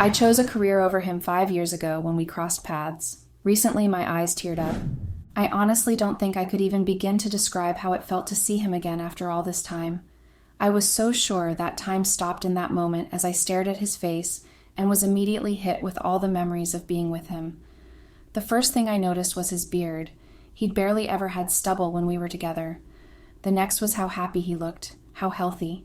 I chose a career over him 5 years ago when we crossed paths. Recently, my eyes teared up. I honestly don't think I could even begin to describe how it felt to see him again after all this time. I was so sure that time stopped in that moment as I stared at his face and was immediately hit with all the memories of being with him. The first thing I noticed was his beard. He'd barely ever had stubble when we were together. The next was how happy he looked, how healthy.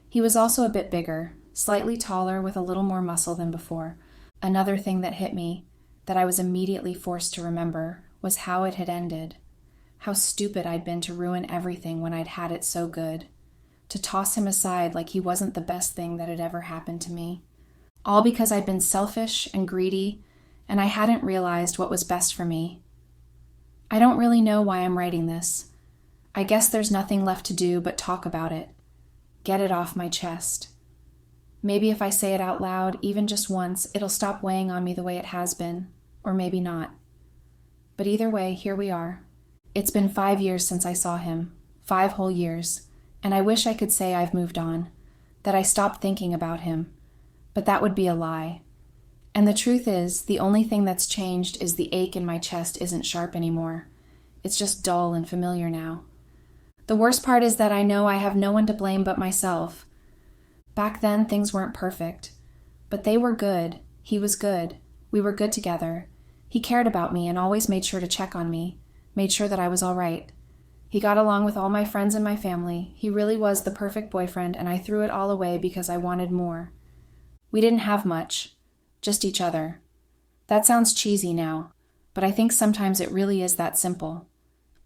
He was also a bit bigger, slightly taller with a little more muscle than before. Another thing that hit me, that I was immediately forced to remember, was how it had ended. How stupid I'd been to ruin everything when I'd had it so good. To toss him aside like he wasn't the best thing that had ever happened to me. All because I'd been selfish and greedy, and I hadn't realized what was best for me. I don't really know why I'm writing this. I guess there's nothing left to do but talk about it. Get it off my chest. Maybe if I say it out loud, even just once, it'll stop weighing on me the way it has been. Or maybe not. But either way, here we are. It's been 5 years since I saw him. 5 whole years. And I wish I could say I've moved on. That I stopped thinking about him. But that would be a lie. And the truth is, the only thing that's changed is the ache in my chest isn't sharp anymore. It's just dull and familiar now. The worst part is that I know I have no one to blame but myself. Back then, things weren't perfect. But they were good. He was good. We were good together. He cared about me and always made sure to check on me, made sure that I was all right. He got along with all my friends and my family. He really was the perfect boyfriend, and I threw it all away because I wanted more. We didn't have much, just each other. That sounds cheesy now, but I think sometimes it really is that simple.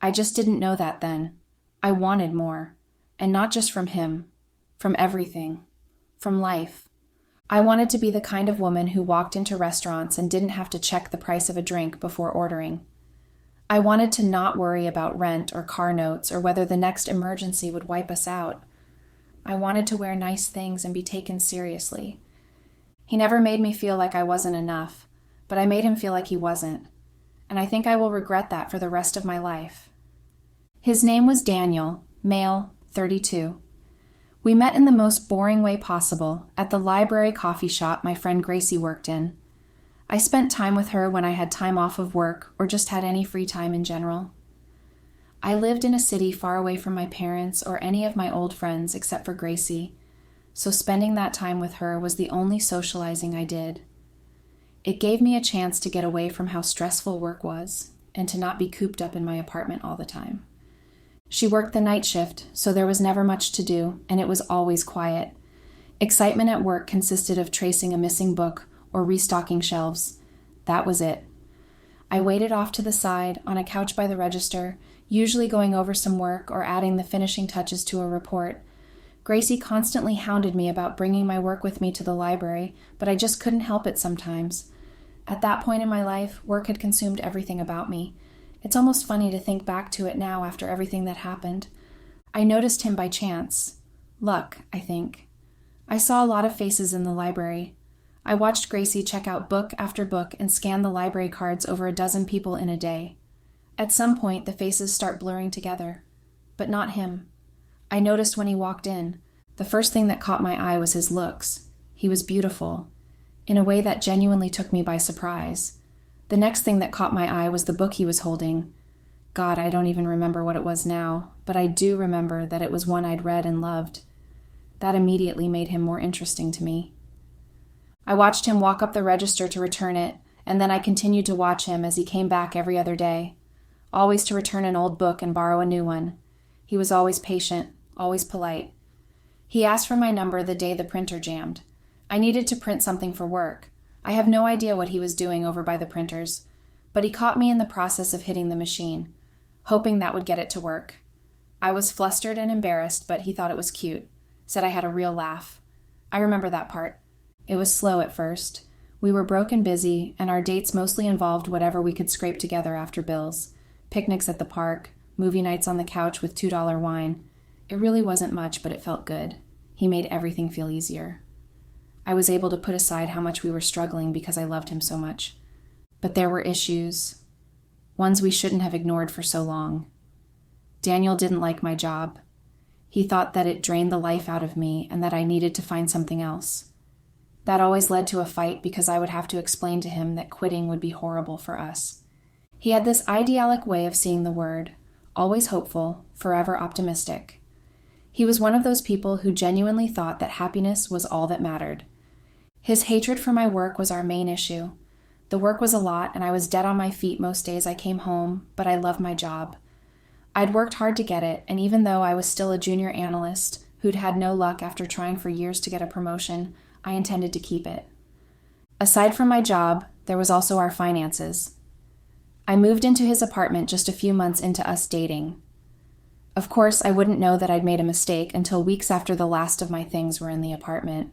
I just didn't know that then. I wanted more, and not just from him, from everything, from life. I wanted to be the kind of woman who walked into restaurants and didn't have to check the price of a drink before ordering. I wanted to not worry about rent or car notes or whether the next emergency would wipe us out. I wanted to wear nice things and be taken seriously. He never made me feel like I wasn't enough, but I made him feel like he wasn't, and I think I will regret that for the rest of my life. His name was Daniel, male, 32. We met in the most boring way possible, at the library coffee shop my friend Gracie worked in. I spent time with her when I had time off of work or just had any free time in general. I lived in a city far away from my parents or any of my old friends except for Gracie, so spending that time with her was the only socializing I did. It gave me a chance to get away from how stressful work was and to not be cooped up in my apartment all the time. She worked the night shift, so there was never much to do, and it was always quiet. Excitement at work consisted of tracing a missing book or restocking shelves. That was it. I waited off to the side, on a couch by the register, usually going over some work or adding the finishing touches to a report. Gracie constantly hounded me about bringing my work with me to the library, but I just couldn't help it sometimes. At that point in my life, work had consumed everything about me. It's almost funny to think back to it now after everything that happened. I noticed him by chance. Luck, I think. I saw a lot of faces in the library. I watched Gracie check out book after book and scan the library cards over a dozen people in a day. At some point, the faces start blurring together. But not him. I noticed when he walked in. The first thing that caught my eye was his looks. He was beautiful, in a way that genuinely took me by surprise. The next thing that caught my eye was the book he was holding. God, I don't even remember what it was now, but I do remember that it was one I'd read and loved. That immediately made him more interesting to me. I watched him walk up the register to return it, and then I continued to watch him as he came back every other day, always to return an old book and borrow a new one. He was always patient, always polite. He asked for my number the day the printer jammed. I needed to print something for work. I have no idea what he was doing over by the printers, but he caught me in the process of hitting the machine, hoping that would get it to work. I was flustered and embarrassed, but he thought it was cute, said I had a real laugh. I remember that part. It was slow at first. We were broke and busy, and our dates mostly involved whatever we could scrape together after bills. Picnics at the park, movie nights on the couch with $2 wine. It really wasn't much, but it felt good. He made everything feel easier. I was able to put aside how much we were struggling because I loved him so much. But there were issues, ones we shouldn't have ignored for so long. Daniel didn't like my job. He thought that it drained the life out of me and that I needed to find something else. That always led to a fight because I would have to explain to him that quitting would be horrible for us. He had this idyllic way of seeing the word, always hopeful, forever optimistic. He was one of those people who genuinely thought that happiness was all that mattered. His hatred for my work was our main issue. The work was a lot, and I was dead on my feet most days I came home, but I loved my job. I'd worked hard to get it, and even though I was still a junior analyst who'd had no luck after trying for years to get a promotion, I intended to keep it. Aside from my job, there was also our finances. I moved into his apartment just a few months into us dating. Of course, I wouldn't know that I'd made a mistake until weeks after the last of my things were in the apartment.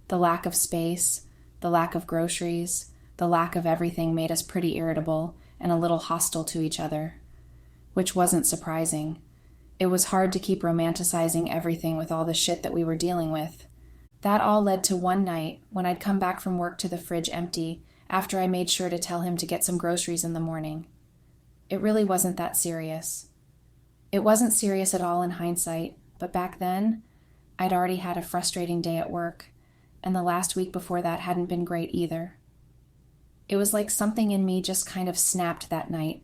The lack of space, the lack of groceries, the lack of everything made us pretty irritable and a little hostile to each other. Which wasn't surprising. It was hard to keep romanticizing everything with all the shit that we were dealing with. That all led to one night when I'd come back from work to the fridge empty after I made sure to tell him to get some groceries in the morning. It really wasn't that serious. It wasn't serious at all in hindsight, but back then, I'd already had a frustrating day at work, and the last week before that hadn't been great either. It was like something in me just kind of snapped that night.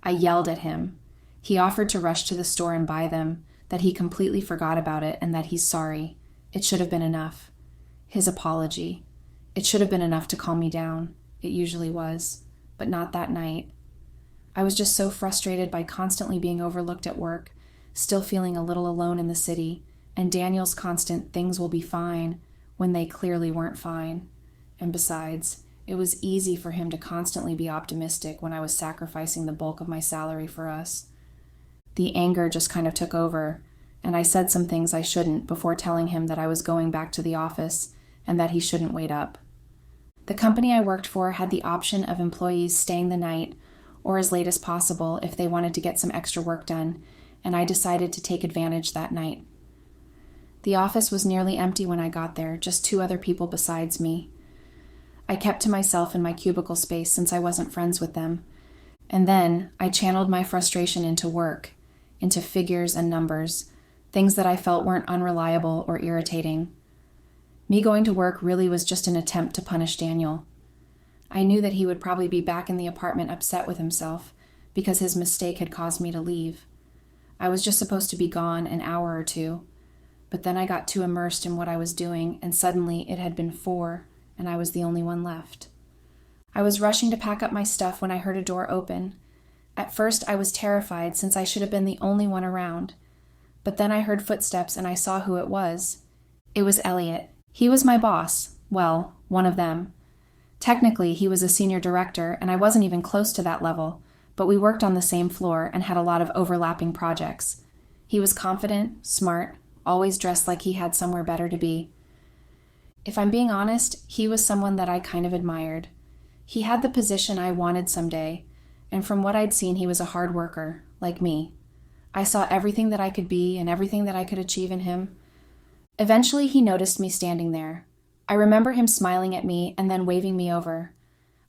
I yelled at him. He offered to rush to the store and buy them, that he completely forgot about it and that he's sorry. It should have been enough. His apology. It should have been enough to calm me down. It usually was, but not that night. I was just so frustrated by constantly being overlooked at work, still feeling a little alone in the city, and Daniel's constant "things will be fine" when they clearly weren't fine. And besides, it was easy for him to constantly be optimistic when I was sacrificing the bulk of my salary for us. The anger just kind of took over, and I said some things I shouldn't before telling him that I was going back to the office and that he shouldn't wait up. The company I worked for had the option of employees staying the night or as late as possible if they wanted to get some extra work done, and I decided to take advantage that night. The office was nearly empty when I got there, just 2 other people besides me. I kept to myself in my cubicle space since I wasn't friends with them, and then I channeled my frustration into work, into figures and numbers, things that I felt weren't unreliable or irritating. Me going to work really was just an attempt to punish Daniel. I knew that he would probably be back in the apartment upset with himself because his mistake had caused me to leave. I was just supposed to be gone an hour or 2, but then I got too immersed in what I was doing, and suddenly it had been 4, and I was the only one left. I was rushing to pack up my stuff when I heard a door open. At first I was terrified since I should have been the only one around, but then I heard footsteps and I saw who it was. It was Elliot. He was my boss. Well, one of them. Technically, he was a senior director, and I wasn't even close to that level, but we worked on the same floor and had a lot of overlapping projects. He was confident, smart, always dressed like he had somewhere better to be. If I'm being honest, he was someone that I kind of admired. He had the position I wanted someday, and from what I'd seen, he was a hard worker, like me. I saw everything that I could be and everything that I could achieve in him. Eventually, he noticed me standing there. I remember him smiling at me and then waving me over.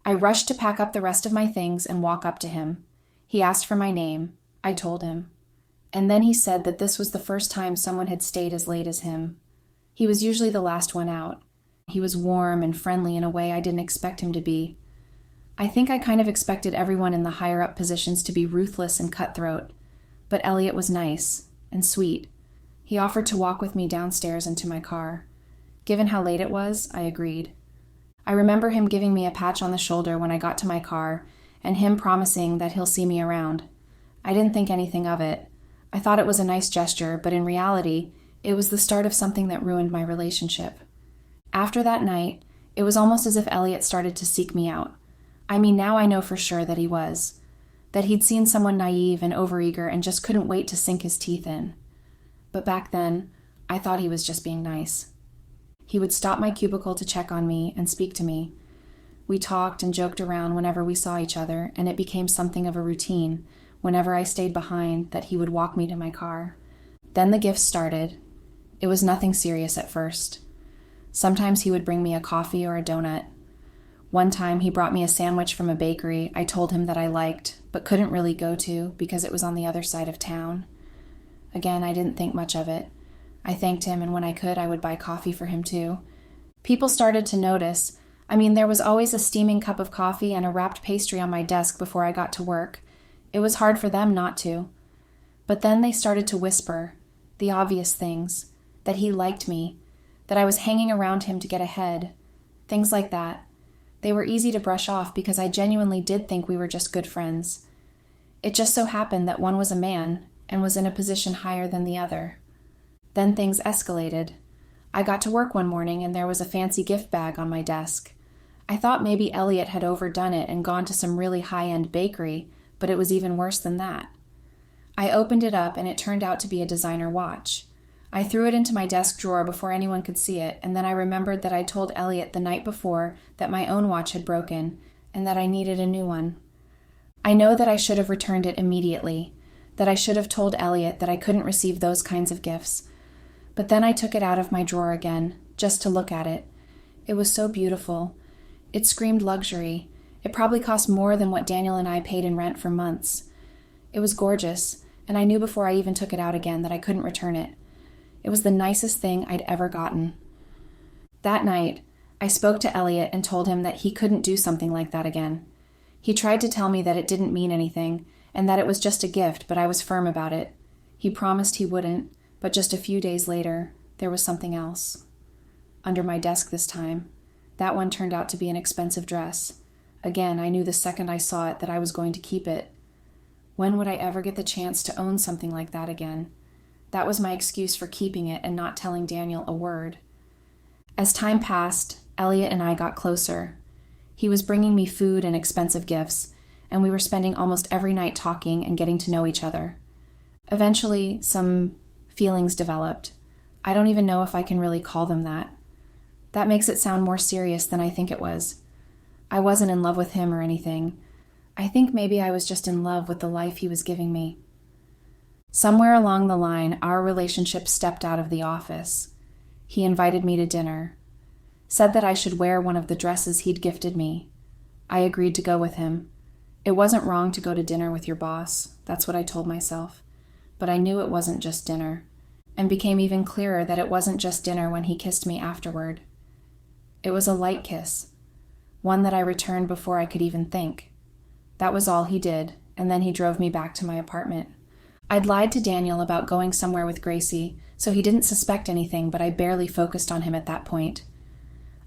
I rushed to pack up the rest of my things and walk up to him. He asked for my name. I told him. And then he said that this was the first time someone had stayed as late as him. He was usually the last one out. He was warm and friendly in a way I didn't expect him to be. I think I kind of expected everyone in the higher-up positions to be ruthless and cutthroat, but Elliot was nice and sweet. He offered to walk with me downstairs into my car. Given how late it was, I agreed. I remember him giving me a patch on the shoulder when I got to my car, and him promising that he'll see me around. I didn't think anything of it. I thought it was a nice gesture, but in reality, it was the start of something that ruined my relationship. After that night, it was almost as if Elliot started to seek me out. I mean, now I know for sure that he was. That he'd seen someone naive and overeager and just couldn't wait to sink his teeth in. But back then, I thought he was just being nice. He would stop my cubicle to check on me and speak to me. We talked and joked around whenever we saw each other, and it became something of a routine. Whenever I stayed behind, that he would walk me to my car. Then the gifts started. It was nothing serious at first. Sometimes he would bring me a coffee or a donut. One time he brought me a sandwich from a bakery I told him that I liked, but couldn't really go to because it was on the other side of town. Again, I didn't think much of it. I thanked him, and when I could, I would buy coffee for him too. People started to notice. I mean, there was always a steaming cup of coffee and a wrapped pastry on my desk before I got to work. It was hard for them not to. But then they started to whisper, the obvious things, that he liked me, that I was hanging around him to get ahead, things like that. They were easy to brush off because I genuinely did think we were just good friends. It just so happened that one was a man and was in a position higher than the other. Then things escalated. I got to work one morning and there was a fancy gift bag on my desk. I thought maybe Elliot had overdone it and gone to some really high-end bakery, but it was even worse than that. I opened it up and it turned out to be a designer watch. I threw it into my desk drawer before anyone could see it, and then I remembered that I'd told Elliot the night before that my own watch had broken and that I needed a new one. I know that I should have returned it immediately, that I should have told Elliot that I couldn't receive those kinds of gifts. But then I took it out of my drawer again, just to look at it. It was so beautiful. It screamed luxury. It probably cost more than what Daniel and I paid in rent for months. It was gorgeous, and I knew before I even took it out again that I couldn't return it. It was the nicest thing I'd ever gotten. That night, I spoke to Elliot and told him that he couldn't do something like that again. He tried to tell me that it didn't mean anything, and that it was just a gift, but I was firm about it. He promised he wouldn't, but just a few days later, there was something else. Under my desk this time. That one turned out to be an expensive dress. Again, I knew the second I saw it that I was going to keep it. When would I ever get the chance to own something like that again? That was my excuse for keeping it and not telling Daniel a word. As time passed, Elliot and I got closer. He was bringing me food and expensive gifts, and we were spending almost every night talking and getting to know each other. Eventually, some feelings developed. I don't even know if I can really call them that. That makes it sound more serious than I think it was. I wasn't in love with him or anything. I think maybe I was just in love with the life he was giving me. Somewhere along the line, our relationship stepped out of the office. He invited me to dinner, said that I should wear one of the dresses he'd gifted me. I agreed to go with him. It wasn't wrong to go to dinner with your boss, that's what I told myself. But I knew it wasn't just dinner, and became even clearer that it wasn't just dinner when he kissed me afterward. It was a light kiss, one that I returned before I could even think. That was all he did, and then he drove me back to my apartment. I'd lied to Daniel about going somewhere with Gracie, so he didn't suspect anything, but I barely focused on him at that point.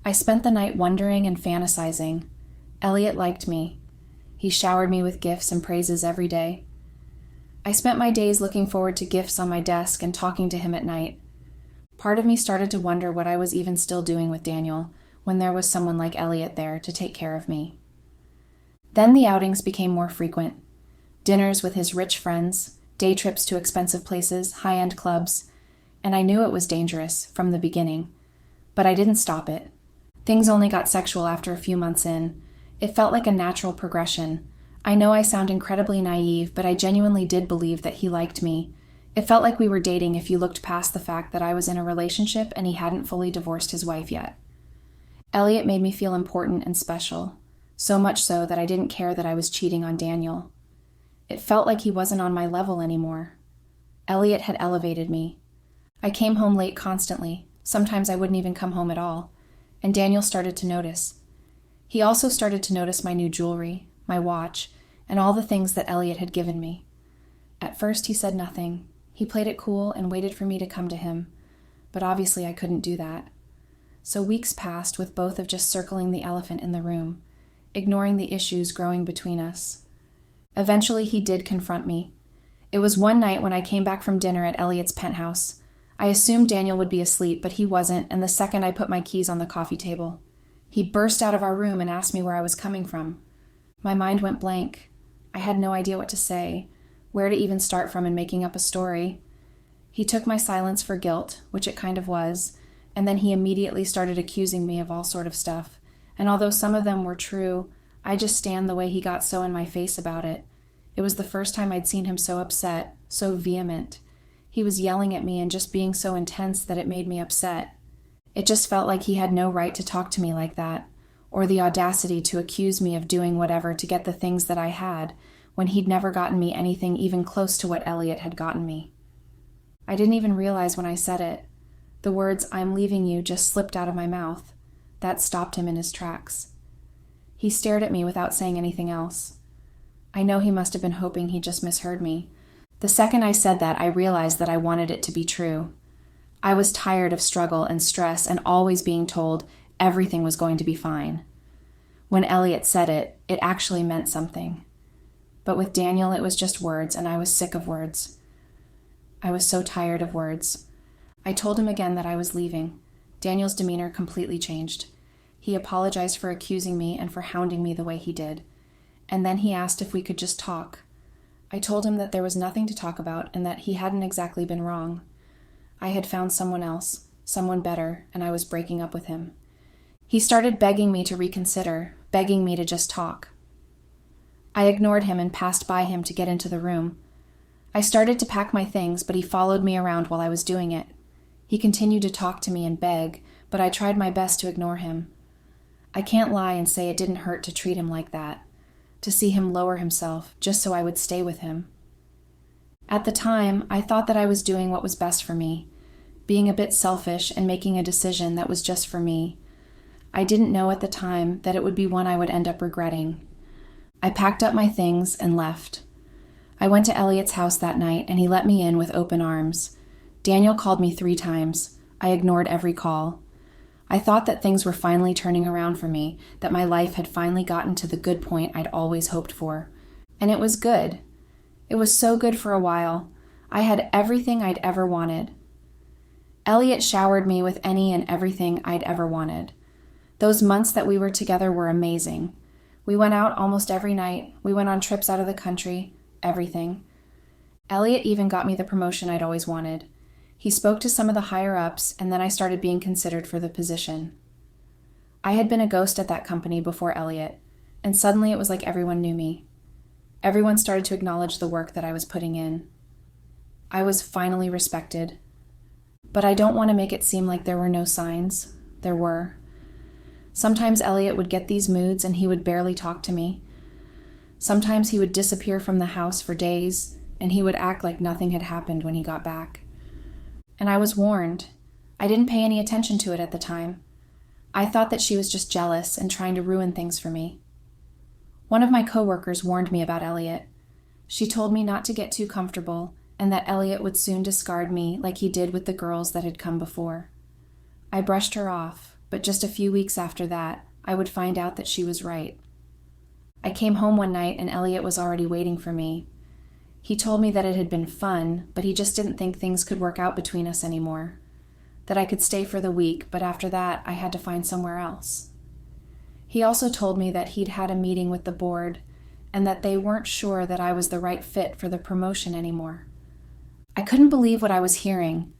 I spent the night wondering and fantasizing. Elliot liked me. He showered me with gifts and praises every day. I spent my days looking forward to gifts on my desk and talking to him at night. Part of me started to wonder what I was even still doing with Daniel when there was someone like Elliot there to take care of me. Then the outings became more frequent. Dinners with his rich friends, day trips to expensive places, high-end clubs, and I knew it was dangerous from the beginning. But I didn't stop it. Things only got sexual after a few months in. It felt like a natural progression. I know I sound incredibly naive, but I genuinely did believe that he liked me. It felt like we were dating if you looked past the fact that I was in a relationship and he hadn't fully divorced his wife yet. Elliot made me feel important and special, so much so that I didn't care that I was cheating on Daniel. It felt like he wasn't on my level anymore. Elliot had elevated me. I came home late constantly. Sometimes I wouldn't even come home at all. And Daniel started to notice. He also started to notice my new jewelry, my watch, and all the things that Elliot had given me. At first he said nothing. He played it cool and waited for me to come to him. But obviously I couldn't do that. So weeks passed with both of just circling the elephant in the room, ignoring the issues growing between us. Eventually, he did confront me. It was one night when I came back from dinner at Elliot's penthouse. I assumed Daniel would be asleep, but he wasn't, and the second I put my keys on the coffee table, he burst out of our room and asked me where I was coming from. My mind went blank. I had no idea what to say, where to even start from in making up a story. He took my silence for guilt, which it kind of was, and then he immediately started accusing me of all sort of stuff. And although some of them were true, I just stand the way he got so in my face about it. It was the first time I'd seen him so upset, so vehement. He was yelling at me and just being so intense that it made me upset. It just felt like he had no right to talk to me like that, or the audacity to accuse me of doing whatever to get the things that I had, when he'd never gotten me anything even close to what Elliot had gotten me. I didn't even realize when I said it. The words, "I'm leaving you," just slipped out of my mouth. That stopped him in his tracks. He stared at me without saying anything else. I know he must have been hoping he just misheard me. The second I said that, I realized that I wanted it to be true. I was tired of struggle and stress and always being told everything was going to be fine. When Elliot said it, it actually meant something. But with Daniel, it was just words, and I was sick of words. I was so tired of words. I told him again that I was leaving. Daniel's demeanor completely changed. He apologized for accusing me and for hounding me the way he did. And then he asked if we could just talk. I told him that there was nothing to talk about and that he hadn't exactly been wrong. I had found someone else, someone better, and I was breaking up with him. He started begging me to reconsider, begging me to just talk. I ignored him and passed by him to get into the room. I started to pack my things, but he followed me around while I was doing it. He continued to talk to me and beg, but I tried my best to ignore him. I can't lie and say it didn't hurt to treat him like that, to see him lower himself just so I would stay with him. At the time, I thought that I was doing what was best for me, being a bit selfish and making a decision that was just for me. I didn't know at the time that it would be one I would end up regretting. I packed up my things and left. I went to Elliot's house that night and he let me in with open arms. Daniel called me 3 times. I ignored every call. I thought that things were finally turning around for me, that my life had finally gotten to the good point I'd always hoped for. And it was good. It was so good for a while. I had everything I'd ever wanted. Elliot showered me with any and everything I'd ever wanted. Those months that we were together were amazing. We went out almost every night. We went on trips out of the country. Everything. Elliot even got me the promotion I'd always wanted. He spoke to some of the higher-ups, and then I started being considered for the position. I had been a ghost at that company before Elliot, and suddenly it was like everyone knew me. Everyone started to acknowledge the work that I was putting in. I was finally respected. But I don't want to make it seem like there were no signs. There were. Sometimes Elliot would get these moods and he would barely talk to me. Sometimes he would disappear from the house for days, and he would act like nothing had happened when he got back. And I was warned. I didn't pay any attention to it at the time. I thought that she was just jealous and trying to ruin things for me. One of my coworkers warned me about Elliot. She told me not to get too comfortable and that Elliot would soon discard me like he did with the girls that had come before. I brushed her off, but just a few weeks after that, I would find out that she was right. I came home one night and Elliot was already waiting for me. He told me that it had been fun, but he just didn't think things could work out between us anymore. That I could stay for the week, but after that, I had to find somewhere else. He also told me that he'd had a meeting with the board and that they weren't sure that I was the right fit for the promotion anymore. I couldn't believe what I was hearing.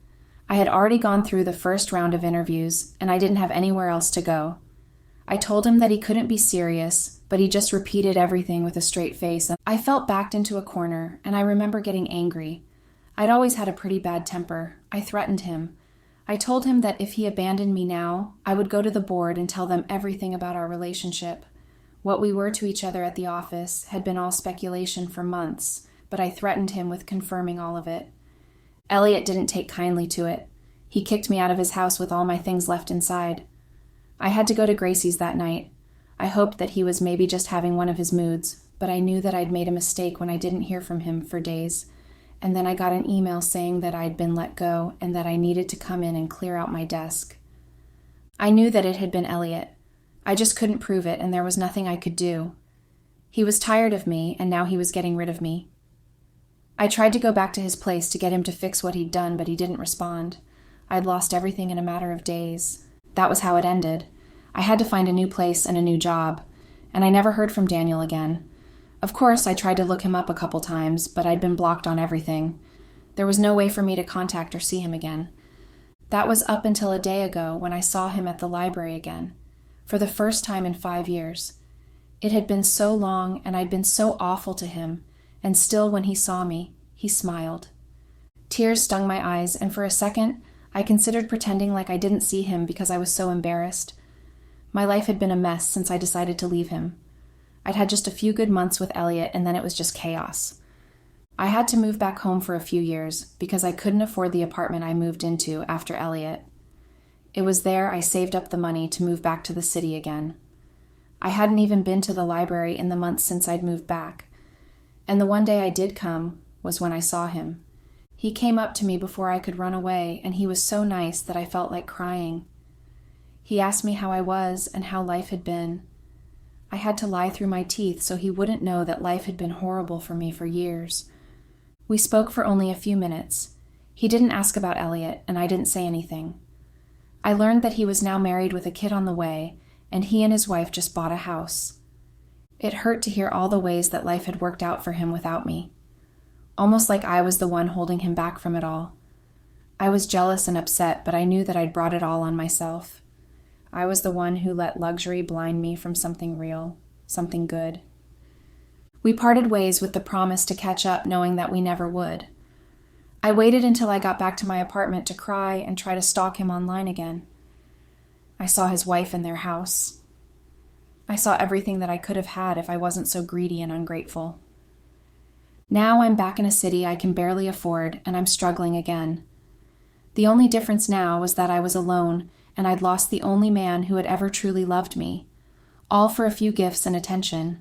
I had already gone through the first round of interviews, and I didn't have anywhere else to go. I told him that he couldn't be serious, but he just repeated everything with a straight face. I felt backed into a corner, and I remember getting angry. I'd always had a pretty bad temper. I threatened him. I told him that if he abandoned me now, I would go to the board and tell them everything about our relationship. What we were to each other at the office had been all speculation for months, but I threatened him with confirming all of it. Elliot didn't take kindly to it. He kicked me out of his house with all my things left inside. I had to go to Gracie's that night. I hoped that he was maybe just having one of his moods, but I knew that I'd made a mistake when I didn't hear from him for days. And then I got an email saying that I'd been let go and that I needed to come in and clear out my desk. I knew that it had been Elliot. I just couldn't prove it, and there was nothing I could do. He was tired of me, and now he was getting rid of me. I tried to go back to his place to get him to fix what he'd done, but he didn't respond. I'd lost everything in a matter of days. That was how it ended. I had to find a new place and a new job, and I never heard from Daniel again. Of course, I tried to look him up a couple times, but I'd been blocked on everything. There was no way for me to contact or see him again. That was up until a day ago when I saw him at the library again, for the first time in 5 years. It had been so long, and I'd been so awful to him, and still when he saw me, he smiled. Tears stung my eyes, and for a second, I considered pretending like I didn't see him because I was so embarrassed. My life had been a mess since I decided to leave him. I'd had just a few good months with Elliot, and then it was just chaos. I had to move back home for a few years because I couldn't afford the apartment I moved into after Elliot. It was there I saved up the money to move back to the city again. I hadn't even been to the library in the months since I'd moved back, and the one day I did come was when I saw him. He came up to me before I could run away, and he was so nice that I felt like crying. He asked me how I was and how life had been. I had to lie through my teeth so he wouldn't know that life had been horrible for me for years. We spoke for only a few minutes. He didn't ask about Elliot, and I didn't say anything. I learned that he was now married with a kid on the way, and he and his wife just bought a house. It hurt to hear all the ways that life had worked out for him without me. Almost like I was the one holding him back from it all. I was jealous and upset, but I knew that I'd brought it all on myself. I was the one who let luxury blind me from something real, something good. We parted ways with the promise to catch up, knowing that we never would. I waited until I got back to my apartment to cry and try to stalk him online again. I saw his wife in their house. I saw everything that I could have had if I wasn't so greedy and ungrateful. Now I'm back in a city I can barely afford, and I'm struggling again. The only difference now was that I was alone, and I'd lost the only man who had ever truly loved me, all for a few gifts and attention.